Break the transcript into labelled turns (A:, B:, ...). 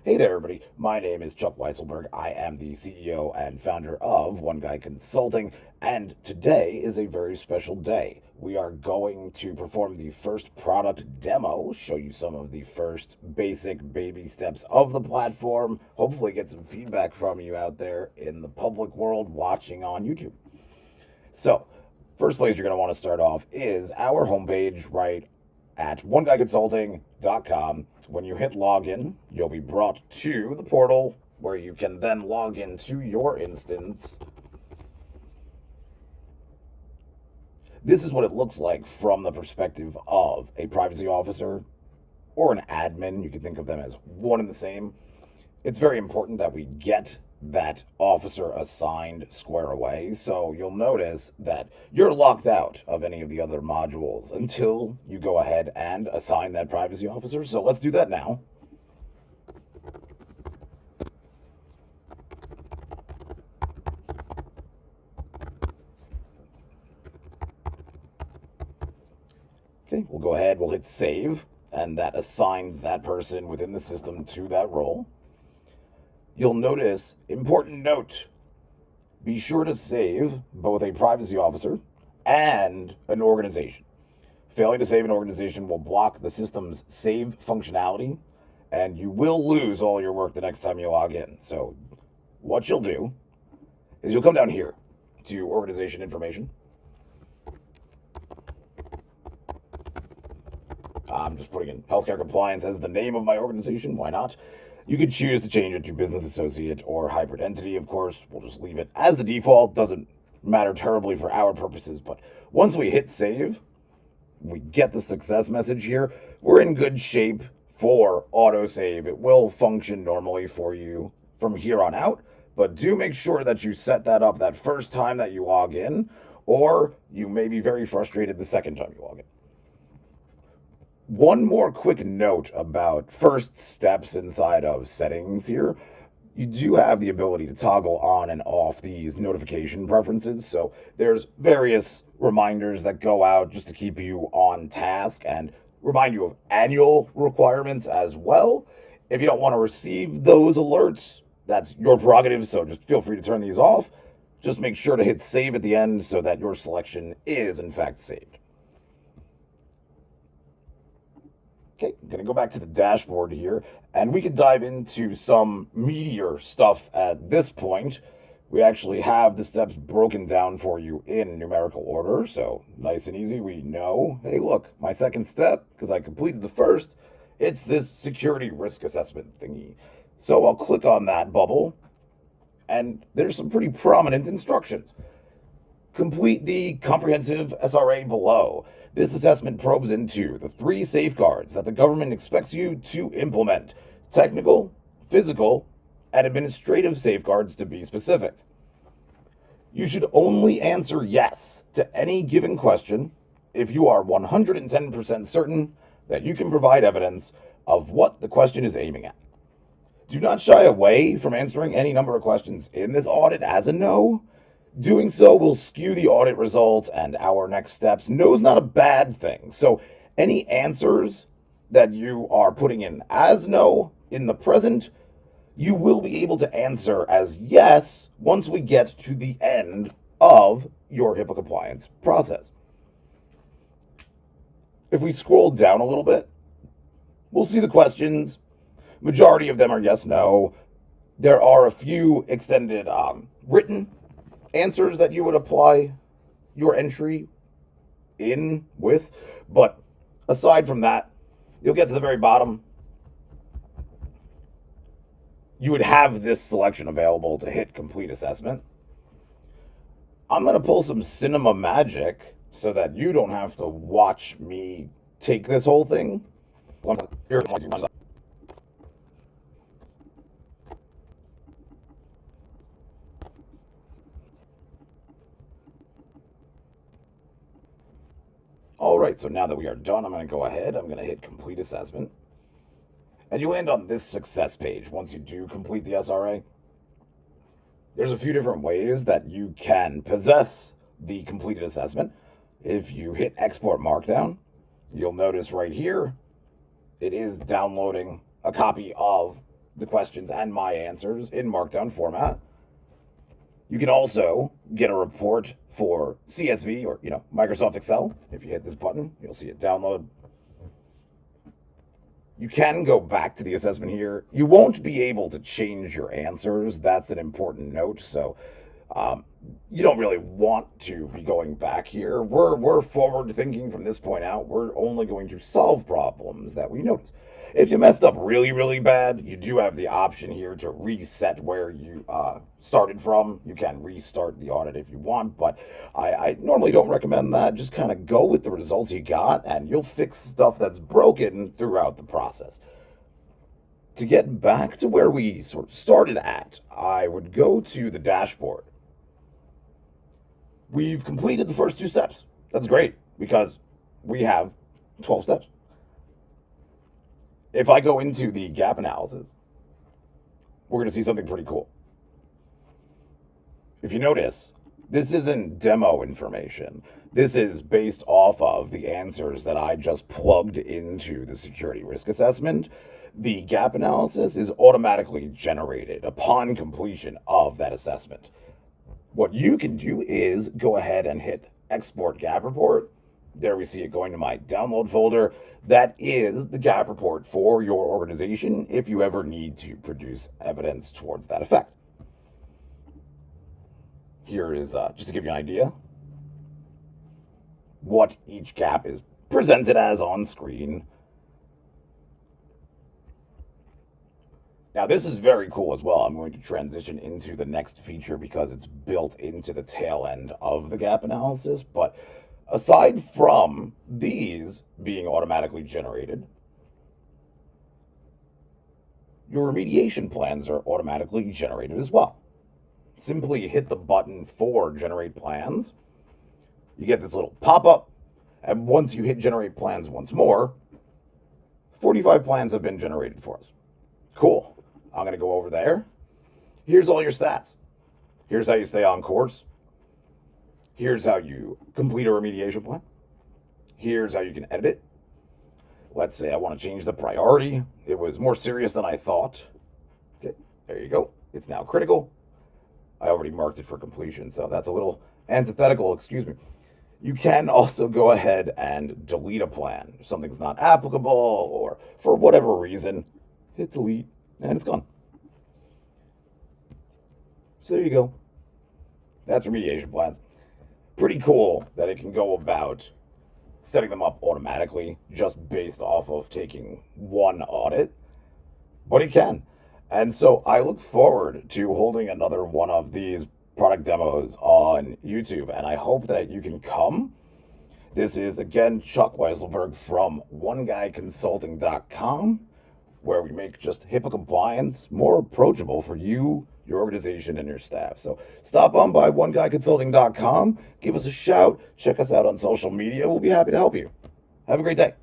A: Hey there, everybody. My name is Chuck Weisselberg. I am the CEO and founder of One Guy Consulting, and today is a very special day. We are going to perform the first product demo, show you some of the first basic baby steps of the platform, hopefully get some feedback from you out there in the public world watching on YouTube. So, first place you're going to want to start off is our homepage right at oneguyconsulting.com. When you hit login, you'll be brought to the portal where you can then log into your instance. This is what it looks like from the perspective of a privacy officer or an admin. You can think of them as one and the same. It's very important that we get that officer assigned square away. So you'll notice that you're locked out of any of the other modules until you go ahead and assign that privacy officer. So let's do that now. Okay, we'll go ahead, we'll hit save, and that assigns that person within the system to that role. You'll notice, important note, be sure to save both a privacy officer and an organization. Failing to save an organization will block the system's save functionality, and you will lose all your work the next time you log in. So what you'll do is you'll come down here to organization information. I'm just putting in healthcare compliance as the name of my organization. Why not? You could choose to change it to business associate or hybrid entity, of course. We'll just leave it as the default. Doesn't matter terribly for our purposes, but once we hit save, we get the success message here. We're in good shape for autosave. It will function normally for you from here on out, but do make sure that you set that up that first time that you log in, or you may be very frustrated the second time you log in. One more quick note about first steps inside of settings here. You do have the ability to toggle on and off these notification preferences. So there's various reminders that go out just to keep you on task and remind you of annual requirements as well. If you don't want to receive those alerts, that's your prerogative. So just feel free to turn these off. Just make sure to hit save at the end so that your selection is in fact saved. Okay, I'm going to go back to the dashboard here, and we can dive into some meatier stuff at this point. We actually have the steps broken down for you in numerical order, so nice and easy. We know, hey, look, my second step, because I completed the first, it's this security risk assessment thingy. So I'll click on that bubble, and there's some pretty prominent instructions. Complete the comprehensive SRA below. This assessment probes into the 3 safeguards that the government expects you to implement: technical, physical, and administrative safeguards to be specific. You should only answer yes to any given question if you are 110% certain that you can provide evidence of what the question is aiming at. Do not shy away from answering any number of questions in this audit as a no. Doing so will skew the audit results and our next steps. No is not a bad thing. So any answers that you are putting in as no in the present, you will be able to answer as yes once we get to the end of your HIPAA compliance process. If we scroll down a little bit, we'll see the questions. Majority of them are yes, no. There are a few extended written answers that you would apply your entry in with, but aside from that, you'll get to the very bottom. You would have this selection available to hit complete assessment. I'm going to pull some cinema magic so that you don't have to watch me take this whole thing. All right, so now that we are done, I'm going to go ahead. I'm going to hit complete assessment. And you land on this success page once you do complete the SRA. There's a few different ways that you can possess the completed assessment. If you hit export markdown, you'll notice right here, it is downloading a copy of the questions and my answers in Markdown format. You can also get a report for CSV or, Microsoft Excel. If you hit this button, you'll see it download. You can go back to the assessment here. You won't be able to change your answers. That's an important note. So you don't really want to be going back here. We're forward thinking from this point out. We're only going to solve problems that we notice. If you messed up really, really bad, you do have the option here to reset where you started from. You can restart the audit if you want, but I normally don't recommend that. Just kind of go with the results you got, and you'll fix stuff that's broken throughout the process. To get back to where we sort of started at, I would go to the dashboard. We've completed the first 2 steps. That's great, because we have 12 steps. If I go into the gap analysis, we're going to see something pretty cool. If you notice, this isn't demo information. This is based off of the answers that I just plugged into the security risk assessment. The gap analysis is automatically generated upon completion of that assessment. What you can do is go ahead and hit Export Gap Report. There we see it going to my download folder. That is the gap report for your organization if you ever need to produce evidence towards that effect. Here is, just to give you an idea, what each gap is presented as on screen. Now this is very cool as well. I'm going to transition into the next feature because it's built into the tail end of the gap analysis, but aside from these being automatically generated, your remediation plans are automatically generated as well. Simply hit the button for Generate Plans. You get this little pop-up, and once you hit Generate Plans once more, 45 plans have been generated for us. Cool. I'm going to go over there. Here's all your stats. Here's how you stay on course. Here's how you complete a remediation plan. Here's how you can edit it. Let's say I want to change the priority. It was more serious than I thought. Okay, there you go. It's now critical. I already marked it for completion, so that's a little antithetical, excuse me. You can also go ahead and delete a plan. If something's not applicable or for whatever reason, hit delete and it's gone. So there you go. That's remediation plans. Pretty cool that it can go about setting them up automatically just based off of taking one audit, but it can. And so I look forward to holding another one of these product demos on YouTube, and I hope that you can come. This is, again, Chuck Weiselberg from OneGuyConsulting.com, where we make just HIPAA compliance more approachable for you, your organization, and your staff. So stop on by OneGuyConsulting.com, give us a shout, check us out on social media. We'll be happy to help you. Have a great day.